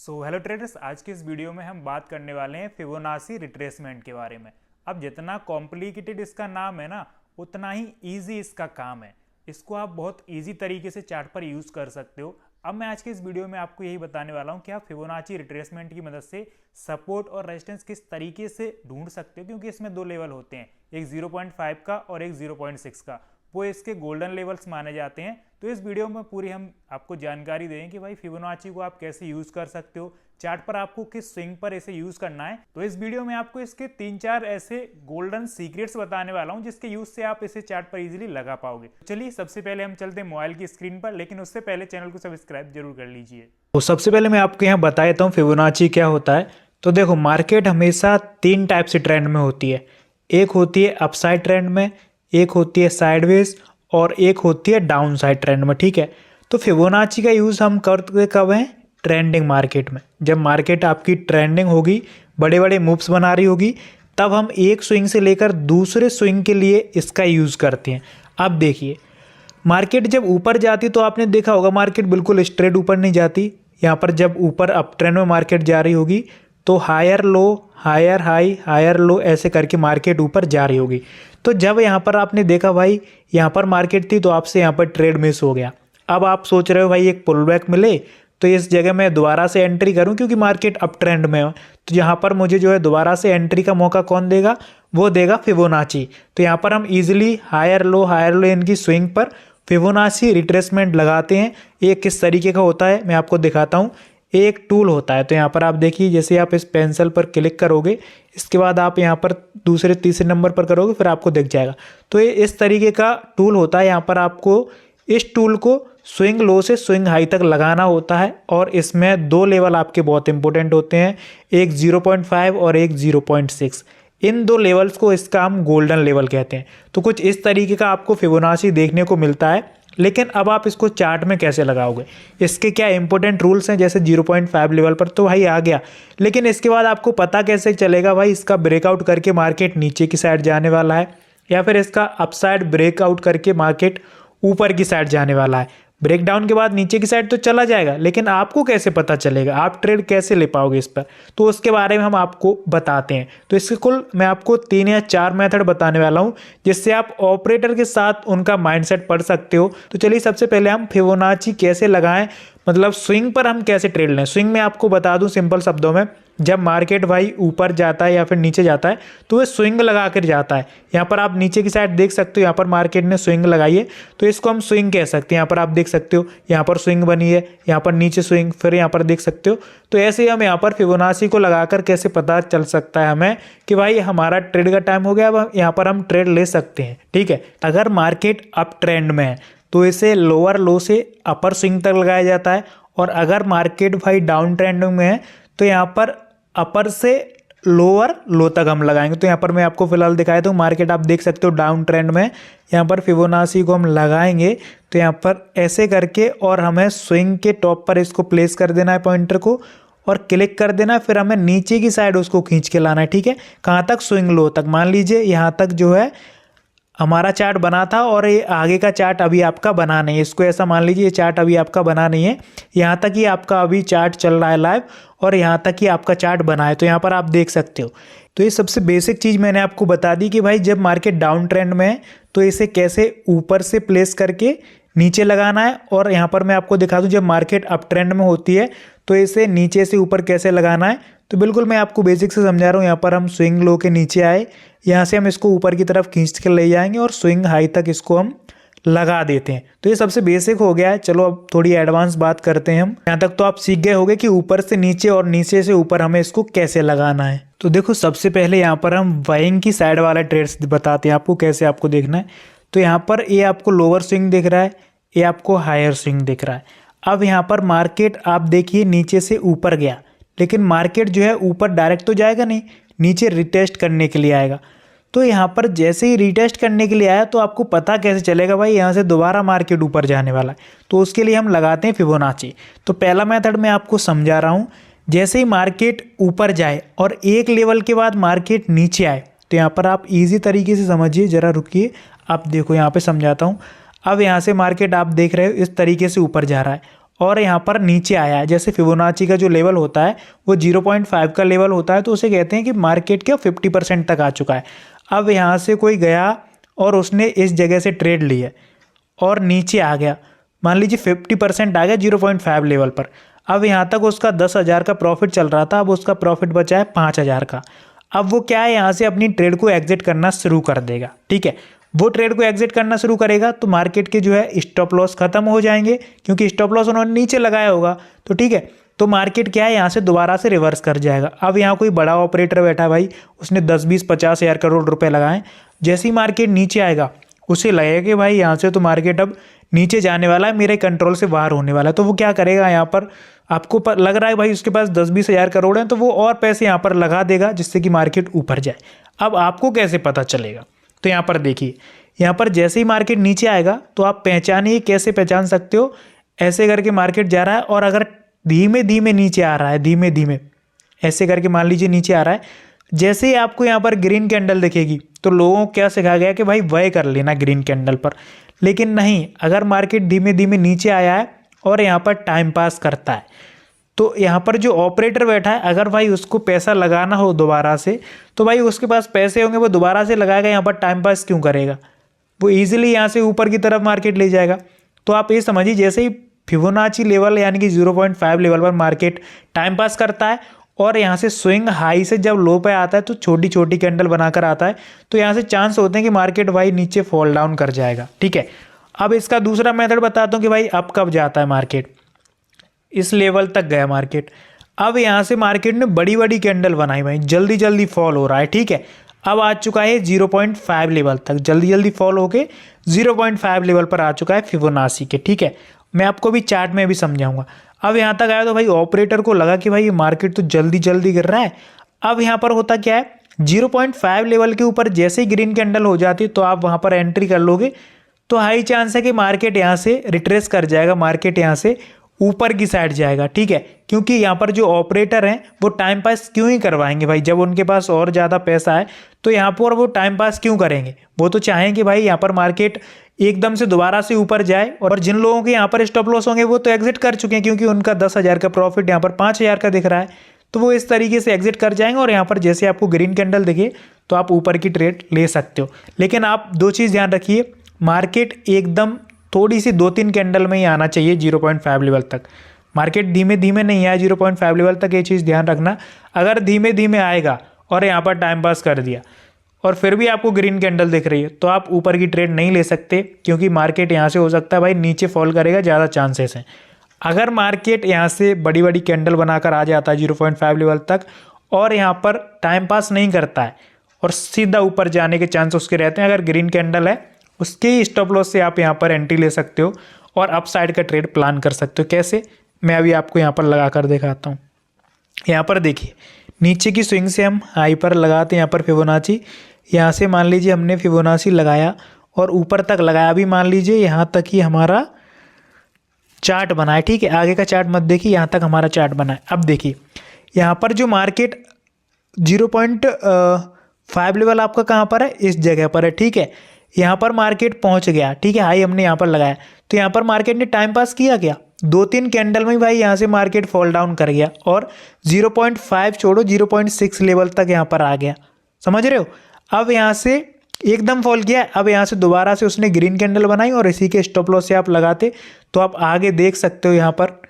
Hello traders, आज की इस वीडियो में हम बात करने वाले हैं फिबोनाची रिट्रेसमेंट के बारे में। अब जितना कॉम्प्लिकेटेड इसका नाम है ना, उतना ही इजी इसका काम है। इसको आप बहुत इजी तरीके से चार्ट पर यूज़ कर सकते हो। अब मैं आज के इस वीडियो में आपको यही बताने वाला हूँ कि आप फिबोनाची रिट्रेसमेंट की मदद से सपोर्ट और रेजिस्टेंस किस तरीके से ढूंढ सकते हो, क्योंकि इसमें दो लेवल होते हैं, एक 0.5 का और एक 0.6 का। वो इसके गोल्डन लेवल्स माने जाते हैं। तो इस वीडियो में पूरी हम आपको जानकारी दें कि भाई फिबोनाची को आप कैसे यूज़ कर सकते हो, चार्ट पर आपको किस स्विंग पर इसे यूज़ करना है। तो इस वीडियो में आपको इसके 3-4 ऐसे गोल्डन सीक्रेट्स बताने वाला हूं जिसके यूज से आप इसे चार्ट पर इजीली लगा पाओगे। चलिए सबसे पहले हम चलते हैं मोबाइल की स्क्रीन पर, लेकिन उससे पहले चैनल को सब्सक्राइब जरूर कर लीजिए। तो सबसे पहले मैं आपको यहाँ बता देता हूँ फिबोनाची क्या होता है। तो देखो, मार्केट हमेशा 3 टाइप से ट्रेंड में होती है। एक होती है अपसाइड ट्रेंड में, एक होती है साइडवेज और एक होती है डाउन साइड ट्रेंड में। ठीक है, तो फिबोनाची का यूज़ हम करते कब हैं? ट्रेंडिंग मार्केट में। जब मार्केट आपकी ट्रेंडिंग होगी, बड़े बड़े मूव्स बना रही होगी, तब हम एक स्विंग से लेकर दूसरे स्विंग के लिए इसका यूज़ करते हैं। अब देखिए, मार्केट जब ऊपर जाती तो आपने देखा होगा मार्केट बिल्कुल स्ट्रेट ऊपर नहीं जाती। यहाँ पर जब ऊपर अप ट्रेंड में मार्केट जा रही होगी तो higher low, higher high, higher low ऐसे करके मार्केट ऊपर जा रही होगी। तो जब यहाँ पर आपने देखा भाई यहाँ पर मार्केट थी तो आपसे यहाँ पर ट्रेड मिस हो गया। अब आप सोच रहे हो भाई एक पुल बैक मिले तो इस जगह मैं दोबारा से एंट्री करूं क्योंकि मार्केट अप ट्रेंड में हो, तो यहाँ पर मुझे जो है दोबारा से एंट्री का मौका कौन देगा? वो देगा फिबोनाची। तो यहाँ पर हम इजीली हायर लो इनकी स्विंग पर फिबोनाची रिट्रेसमेंट लगाते हैं। ये किस तरीके का होता है मैं आपको दिखाता हूँ। एक टूल होता है, तो यहाँ पर आप देखिए, जैसे आप इस पेंसिल पर क्लिक करोगे, इसके बाद आप यहाँ पर दूसरे तीसरे नंबर पर करोगे, फिर आपको दिख जाएगा। तो ये इस तरीके का टूल होता है। यहाँ पर आपको इस टूल को स्विंग लो से स्विंग हाई तक लगाना होता है और इसमें 2 लेवल आपके बहुत इंपॉर्टेंट होते हैं, एक 0.5 और एक 0.6। इन 2 लेवल्स को इसका हम गोल्डन लेवल कहते हैं। तो कुछ इस तरीके का आपको फिबोनाची देखने को मिलता है। लेकिन अब आप इसको चार्ट में कैसे लगाओगे, इसके क्या इंपॉर्टेंट रूल्स हैं? जैसे 0.5 लेवल पर तो भाई आ गया, लेकिन इसके बाद आपको पता कैसे चलेगा भाई इसका ब्रेकआउट करके मार्केट नीचे की साइड जाने वाला है या फिर इसका अपसाइड ब्रेकआउट करके मार्केट ऊपर की साइड जाने वाला है? ब्रेकडाउन के बाद नीचे की साइड तो चला जाएगा, लेकिन आपको कैसे पता चलेगा, आप ट्रेड कैसे ले पाओगे इस पर? तो उसके बारे में हम आपको बताते हैं। तो इसके कुल मैं आपको 3 या 4 मेथड बताने वाला हूं जिससे आप ऑपरेटर के साथ उनका माइंडसेट पढ़ सकते हो। तो चलिए सबसे पहले हम फिबोनाची कैसे लगाएं, मतलब स्विंग पर हम कैसे ट्रेड लें। स्विंग में आपको बता दूं सिंपल शब्दों में, जब मार्केट भाई ऊपर जाता है या फिर नीचे जाता है तो वह स्विंग लगा कर जाता है। यहाँ पर आप नीचे की साइड देख सकते हो, यहाँ पर मार्केट ने स्विंग लगाई है तो इसको हम स्विंग कह सकते हैं। यहाँ पर आप देख सकते हो, यहाँ पर स्विंग बनी है, यहाँ पर नीचे स्विंग, फिर यहाँ पर देख सकते हो। तो ऐसे ही हम यहाँ पर फिबोनाची को लगाकर कैसे पता चल सकता है हमें कि भाई हमारा ट्रेड का टाइम हो गया, अब यहाँ पर हम ट्रेड ले सकते हैं। ठीक है, अगर मार्केट अप ट्रेंड में है तो इसे लोअर लो से अपर स्विंग तक लगाया जाता है, और अगर मार्केट भाई डाउन ट्रेंड में है तो यहाँ पर अपर से लोअर लो तक हम लगाएंगे। तो यहाँ पर मैं आपको फिलहाल दिखाया तो मार्केट आप देख सकते हो डाउन ट्रेंड में, यहाँ पर फिबोनाची को हम लगाएंगे तो यहाँ पर ऐसे करके, और हमें स्विंग के टॉप पर इसको प्लेस कर देना है पॉइंटर को और क्लिक कर देना है। फिर हमें नीचे की साइड उसको खींच के लाना है। ठीक है, कहाँ तक? स्विंग लो तक। मान लीजिए यहाँ तक जो है हमारा चार्ट बना था और ये आगे का चार्ट अभी आपका बना नहीं है। इसको ऐसा मान लीजिए ये चार्ट अभी आपका बना नहीं है, यहाँ तक ही आपका अभी चार्ट चल रहा है लाइव और यहाँ तक ही आपका चार्ट बना है। तो यहाँ पर आप देख सकते हो। तो ये सबसे बेसिक चीज़ मैंने आपको बता दी कि भाई जब मार्केट डाउन ट्रेंड में है तो इसे कैसे ऊपर से प्लेस करके नीचे लगाना है, और यहाँ पर मैं आपको दिखा दूँ जब मार्केट अप ट्रेंड में होती है तो इसे नीचे से ऊपर कैसे लगाना है। तो बिल्कुल मैं आपको बेसिक से समझा रहा हूँ। यहाँ पर हम स्विंग लो के नीचे आए, यहाँ से हम इसको ऊपर की तरफ खींच के ले जाएंगे और स्विंग हाई तक इसको हम लगा देते हैं। तो ये सबसे बेसिक हो गया है। चलो अब थोड़ी एडवांस बात करते हैं हम। यहाँ तक तो आप सीख गए होंगे कि ऊपर से नीचे और नीचे से ऊपर हमें इसको कैसे लगाना है। तो देखो, सबसे पहले यहाँ पर हम बाइंग की साइड वाला ट्रेड्स बताते हैं आपको कैसे आपको देखना है। तो यहाँ पर ये आपको लोअर स्विंग दिख रहा है, ये आपको हायर स्विंग दिख रहा है। अब यहाँ पर मार्केट आप देखिए नीचे से ऊपर गया, लेकिन मार्केट जो है ऊपर डायरेक्ट तो जाएगा नहीं, नीचे रिटेस्ट करने के लिए आएगा। तो यहाँ पर जैसे ही रिटेस्ट करने के लिए आया तो आपको पता कैसे चलेगा भाई यहाँ से दोबारा मार्केट ऊपर जाने वाला है? तो उसके लिए हम लगाते हैं फिबोनाची। तो पहला मेथड मैं आपको समझा रहा हूँ। जैसे ही मार्केट ऊपर जाए और एक लेवल के बाद मार्केट नीचे आए तो यहाँ पर आप ईजी तरीके से समझिए, ज़रा रुकिए, आप देखो यहाँ पर समझाता हूँ। अब यहाँ से मार्केट आप देख रहे हो इस तरीके से ऊपर जा रहा है और यहाँ पर नीचे आया है। जैसे फिबोनाची का जो लेवल होता है वो 0.5 का लेवल होता है, तो उसे कहते हैं कि मार्केट के 50% तक आ चुका है। अब यहाँ से कोई गया और उसने इस जगह से ट्रेड ली है और नीचे आ गया, मान लीजिए 50% आ गया 0.5 लेवल पर। अब यहाँ तक उसका 10,000 का प्रॉफिट चल रहा था, अब उसका प्रॉफिट बचा है 5,000 का। अब वो क्या है, यहाँ से अपनी ट्रेड को एग्जिट करना शुरू कर देगा। ठीक है, वो ट्रेड को एग्जिट करना शुरू करेगा तो मार्केट के जो है स्टॉप लॉस खत्म हो जाएंगे, क्योंकि स्टॉप लॉस उन्होंने नीचे लगाया होगा। तो ठीक है, तो मार्केट क्या है, यहाँ से दोबारा से रिवर्स कर जाएगा। अब यहाँ कोई बड़ा ऑपरेटर बैठा है भाई, उसने 10, 20, 50 हज़ार करोड़ रुपए लगाए। जैसे ही मार्केट नीचे आएगा उसे लगेगा कि भाई यहाँ से तो मार्केट अब नीचे जाने वाला है, मेरे कंट्रोल से बाहर होने वाला है। तो वो क्या करेगा, यहाँ पर आपको लग रहा है भाई उसके पास 10, 20 हज़ार करोड़ हैं, तो वो और पैसे यहाँ पर लगा देगा जिससे कि मार्केट ऊपर जाए। अब आपको कैसे पता चलेगा, तो यहाँ पर देखिए, यहाँ पर जैसे ही मार्केट नीचे आएगा तो आप पहचानिए, कैसे पहचान सकते हो, ऐसे करके मार्केट जा रहा है और अगर धीमे धीमे नीचे आ रहा है, धीमे धीमे ऐसे करके मान लीजिए नीचे आ रहा है, जैसे ही आपको यहाँ पर ग्रीन कैंडल दिखेगी तो लोगों को क्या सिखाया गया कि भाई वह कर लेना ग्रीन कैंडल पर। लेकिन नहीं, अगर मार्केट धीमे धीमे नीचे आया है और यहाँ पर टाइम पास करता है, तो यहाँ पर जो ऑपरेटर बैठा है, अगर भाई उसको पैसा लगाना हो दोबारा से, तो भाई उसके पास पैसे होंगे, वो दोबारा से लगाएगा, यहाँ पर टाइम पास क्यों करेगा, वो ईजिली यहाँ से ऊपर की तरफ मार्केट ले जाएगा। तो आप ये समझिए, जैसे ही फिबोनाची लेवल यानी कि 0.5 लेवल पर मार्केट टाइम पास करता है और यहाँ से स्विंग हाई से जब लो पे आता है तो छोटी छोटी कैंडल बनाकर आता है, तो यहाँ से चांस होते हैं कि मार्केट भाई नीचे फॉल डाउन कर जाएगा। ठीक है, अब इसका दूसरा मेथड बताता हूँ कि भाई अब कब जाता है मार्केट, इस लेवल तक गया मार्केट, अब यहाँ से मार्केट ने बड़ी बड़ी कैंडल बनाई भाई, जल्दी जल्दी फॉल हो रहा है। ठीक है, अब आ चुका है 0.5 लेवल तक, जल्दी जल्दी फॉल होके 0.5 लेवल पर आ चुका है फिबोनाची के। ठीक है, मैं आपको भी चार्ट में भी समझाऊंगा। अब यहाँ तक आया तो भाई ऑपरेटर को लगा कि भाई ये मार्केट तो जल्दी जल्दी गिर रहा है। अब यहाँ पर होता क्या है, 0.5 लेवल के ऊपर जैसे ही ग्रीन कैंडल हो जाती है तो आप वहाँ पर एंट्री कर लोगे, तो हाई चांस है कि मार्केट यहाँ से रिट्रेस कर जाएगा, मार्केट यहाँ से ऊपर की साइड जाएगा। ठीक है, क्योंकि यहाँ पर जो ऑपरेटर हैं वो टाइम पास क्यों ही करवाएंगे भाई, जब उनके पास और ज़्यादा पैसा है तो यहाँ पर वो टाइम पास क्यों करेंगे, वो तो चाहेंगे भाई यहाँ पर मार्केट एकदम से दोबारा से ऊपर जाए। और जिन लोगों के यहाँ पर स्टॉप लॉस होंगे वो तो एग्जिट कर चुके हैं, क्योंकि उनका 10,000 का प्रॉफिट यहाँ पर 5,000 का दिख रहा है, तो वो इस तरीके से एग्जिट कर जाएंगे और यहाँ पर जैसे आपको ग्रीन कैंडल दिखे तो आप ऊपर की ट्रेड ले सकते हो। लेकिन आप दो चीज़ ध्यान रखिए, मार्केट एकदम थोड़ी सी 2-3 कैंडल में ही आना चाहिए 0.5 लेवल तक, मार्केट धीमे धीमे नहीं आया 0.5 लेवल तक, ये चीज़ ध्यान रखना। अगर धीमे धीमे आएगा और यहाँ पर टाइम पास कर दिया और फिर भी आपको ग्रीन कैंडल दिख रही है तो आप ऊपर की ट्रेड नहीं ले सकते, क्योंकि मार्केट यहाँ से हो सकता है भाई नीचे फॉल करेगा, ज़्यादा चांसेस हैं। अगर मार्केट यहाँ से बड़ी बड़ी कैंडल बनाकर आ जाता है 0.5 लेवल तक और यहाँ पर टाइम पास नहीं करता है और सीधा ऊपर जाने के चांस उसके रहते हैं, अगर ग्रीन कैंडल है उसके ही स्टॉप लॉस से आप यहाँ पर एंट्री ले सकते हो और अप साइड का ट्रेड प्लान कर सकते हो। कैसे, मैं अभी आपको यहाँ पर लगा कर दिखाता हूँ। यहाँ पर देखिए, नीचे की स्विंग से हम हाई पर लगाते हैं, यहाँ पर फिबोनाची, यहाँ से मान लीजिए हमने फिबोनाची लगाया और ऊपर तक लगाया, अभी मान लीजिए यहाँ तक ही हमारा चार्ट बना है। ठीक है, आगे का चार्ट मत देखिए, यहाँ तक हमारा चार्ट बना है। अब देखिए यहाँ पर जो मार्केट 0.5 लेवल आपका कहाँ पर है, इस जगह पर है। ठीक है, यहाँ पर मार्केट पहुँच गया। ठीक है, हाई हमने यहाँ पर लगाया, तो यहाँ पर मार्केट ने टाइम पास किया क्या, 2-3 कैंडल में भाई यहाँ से मार्केट फॉल डाउन कर गया और 0.5 छोड़ो 0.6 लेवल तक यहाँ पर आ गया, समझ रहे हो। अब यहाँ से एकदम फॉल किया, अब यहाँ से दोबारा से उसने ग्रीन कैंडल बनाई और इसी के स्टॉप लॉस से आप लगाते तो आप आगे देख सकते हो यहाँ पर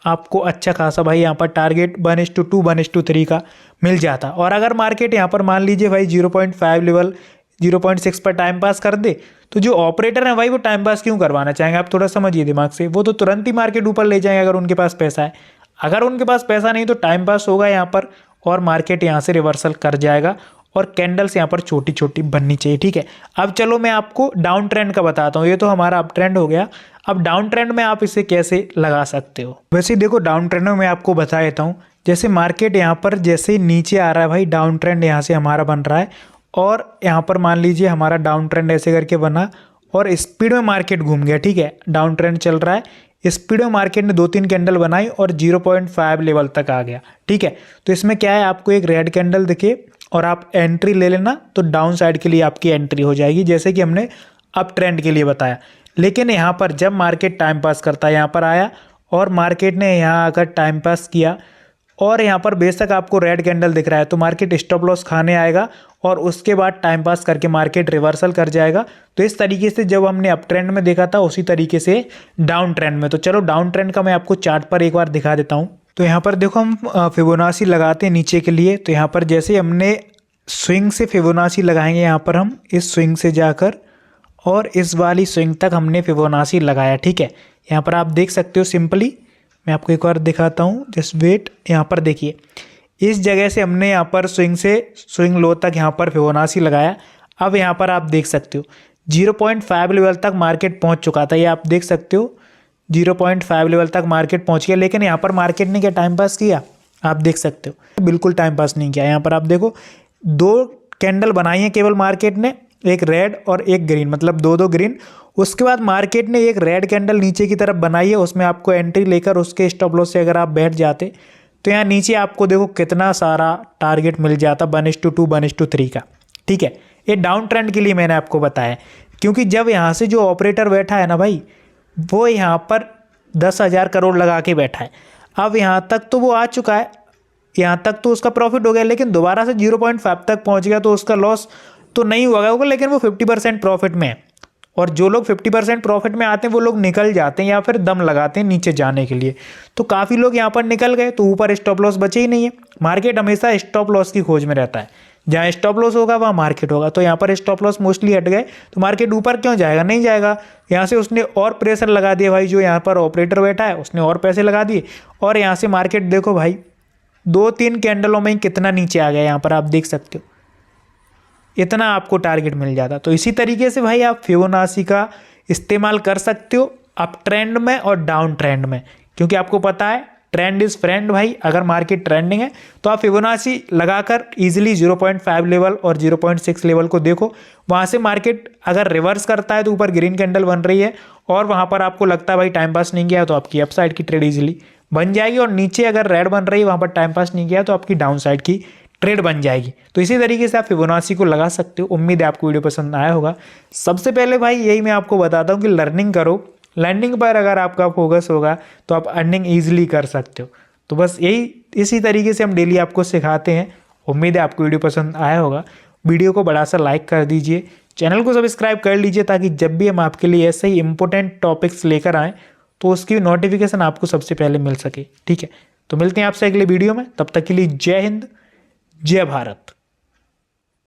आपको अच्छा खासा भाई यहाँ पर टारगेट 1:2 1:3 का मिल जाता। और अगर मार्केट यहाँ पर मान लीजिए भाई 0.5 लेवल 0.6 पर टाइम पास कर दे, तो जो ऑपरेटर है भाई वो टाइम पास क्यों करवाना चाहेंगे, आप थोड़ा समझिए दिमाग से, वो तो तुरंत ही मार्केट ऊपर ले जाएंगे अगर उनके पास पैसा है। अगर उनके पास पैसा नहीं तो टाइम पास होगा यहाँ पर और मार्केट यहाँ से रिवर्सल कर जाएगा और कैंडल्स यहाँ पर छोटी छोटी बननी चाहिए। ठीक है, अब चलो मैं आपको डाउन ट्रेंड का बताता हूँ। ये तो हमारा अप ट्रेंड हो गया, अब डाउन ट्रेंड में आप इसे कैसे लगा सकते हो। वैसे देखो, डाउन ट्रेंड में मैं आपको बता देता हूँ, जैसे मार्केट यहाँ पर जैसे नीचे आ रहा है भाई, डाउन ट्रेंड यहाँ से हमारा बन रहा है और यहाँ पर मान लीजिए हमारा डाउन ट्रेंड ऐसे करके बना और स्पीड में मार्केट घूम गया। ठीक है, डाउन ट्रेंड चल रहा है, स्पीड में मार्केट ने 2-3 कैंडल बनाई और 0.5 लेवल तक आ गया। ठीक है, तो इसमें क्या है, आपको एक रेड कैंडल दिखे और आप एंट्री ले लेना, तो डाउन साइड के लिए आपकी एंट्री हो जाएगी, जैसे कि हमने अप ट्रेंड के लिए बताया। लेकिन यहाँ पर जब मार्केट टाइम पास करता है, यहाँ पर आया और मार्केट ने यहाँ आकर टाइम पास किया और यहाँ पर बेशक आपको रेड कैंडल दिख रहा है तो मार्केट स्टॉप लॉस खाने आएगा और उसके बाद टाइम पास करके मार्केट रिवर्सल कर जाएगा। तो इस तरीके से जब हमने अप ट्रेंड में देखा था उसी तरीके से डाउन ट्रेंड में। तो चलो डाउन ट्रेंड का मैं आपको चार्ट पर एक बार दिखा देता हूँ। तो यहाँ पर देखो हम फिबोनाची लगाते हैं नीचे के लिए। तो यहाँ पर जैसे हमने स्विंग से फिबोनाची लगाएंगे, यहाँ पर हम इस स्विंग से जाकर और इस वाली स्विंग तक हमने फिबोनाची लगाया, ठीक है। यहाँ पर आप देख सकते हो सिंपली, मैं आपको एक बार दिखाता हूँ, जस्ट वेट। यहाँ पर देखिए इस जगह से हमने यहाँ पर स्विंग से स्विंग लो तक यहाँ पर फिबोनाची लगाया। अब यहाँ पर आप देख सकते हो 0.5 लेवल तक मार्केट पहुँच चुका था, ये आप देख सकते हो 0.5 लेवल तक मार्केट पहुँच गया। लेकिन यहाँ पर मार्केट ने क्या टाइम पास किया, आप देख सकते हो, बिल्कुल टाइम पास नहीं किया। यहाँ पर आप देखो 2 कैंडल बनाई हैं केवल मार्केट ने, एक रेड और एक ग्रीन, मतलब 2 ग्रीन। उसके बाद मार्केट ने एक रेड कैंडल नीचे की तरफ बनाई है, उसमें आपको एंट्री लेकर उसके स्टॉप लॉस से अगर आप बैठ जाते तो यहाँ नीचे आपको देखो कितना सारा टारगेट मिल जाता 1:2 1:3 का, ठीक है। ये डाउन ट्रेंड के लिए मैंने आपको बताया, क्योंकि जब यहाँ से जो ऑपरेटर बैठा है ना भाई, वो यहाँ पर 10,000 करोड़ लगा के बैठा है। अब यहाँ तक तो वो आ चुका है, यहाँ तक तो उसका प्रॉफिट हो गया, लेकिन दोबारा से 0.5 तक पहुँच गया तो उसका लॉस तो नहीं हुआ होगा, लेकिन वो 50% प्रॉफिट में है। और जो लोग 50% प्रॉफिट में आते हैं वो लोग निकल जाते हैं या फिर दम लगाते हैं नीचे जाने के लिए। तो काफ़ी लोग यहाँ पर निकल गए तो ऊपर स्टॉप लॉस बचे ही नहीं है। मार्केट हमेशा स्टॉप लॉस की खोज में रहता है, जहाँ स्टॉप लॉस होगा वहाँ मार्केट होगा। तो यहाँ पर स्टॉप लॉस मोस्टली हट गए तो मार्केट ऊपर क्यों जाएगा, नहीं जाएगा। यहाँ से उसने और प्रेशर लगा दिया भाई, जो यहाँ पर ऑपरेटर बैठा है उसने और पैसे लगा दिए और यहाँ से मार्केट देखो भाई 2-3 कैंडलों में ही कितना नीचे आ गया, यहाँ पर आप देख सकते हो, इतना आपको टारगेट मिल जाता। तो इसी तरीके से भाई आप फिबोनाची का इस्तेमाल कर सकते हो अप ट्रेंड में और डाउन ट्रेंड में, क्योंकि आपको पता है ट्रेंड इज फ्रेंड भाई। अगर मार्केट ट्रेंडिंग है तो आप फिबोनाची लगाकर इजीली 0.5 लेवल और 0.6 लेवल को देखो। वहाँ से मार्केट अगर रिवर्स करता है तो ऊपर ग्रीन कैंडल बन रही है और वहाँ पर आपको लगता है भाई टाइम पास नहीं किया तो आपकी अपसाइड की ट्रेड इजीली बन जाएगी, और नीचे अगर रेड बन रही है वहाँ पर टाइम पास नहीं किया तो आपकी डाउन साइड की ट्रेड बन जाएगी। तो इसी तरीके से आप फिबोनाची को लगा सकते हो। उम्मीद है आपको वीडियो पसंद आया होगा। सबसे पहले भाई यही मैं आपको बताता हूँ कि लर्निंग करो, लर्निंग पर अगर आपका फोकस होगा तो आप अर्निंग ईजिली कर सकते हो। तो बस यही इसी तरीके से हम डेली आपको सिखाते हैं। उम्मीद है आपको वीडियो पसंद आया होगा। वीडियो को बड़ा सा लाइक कर दीजिए, चैनल को सब्सक्राइब कर लीजिए, ताकि जब भी हम आपके लिए ऐसे ही इंपॉर्टेंट टॉपिक्स लेकर आएँ तो उसकी नोटिफिकेशन आपको सबसे पहले मिल सके, ठीक है। तो मिलते हैं आपसे अगले वीडियो में, तब तक के लिए जय हिंद, जय भारत।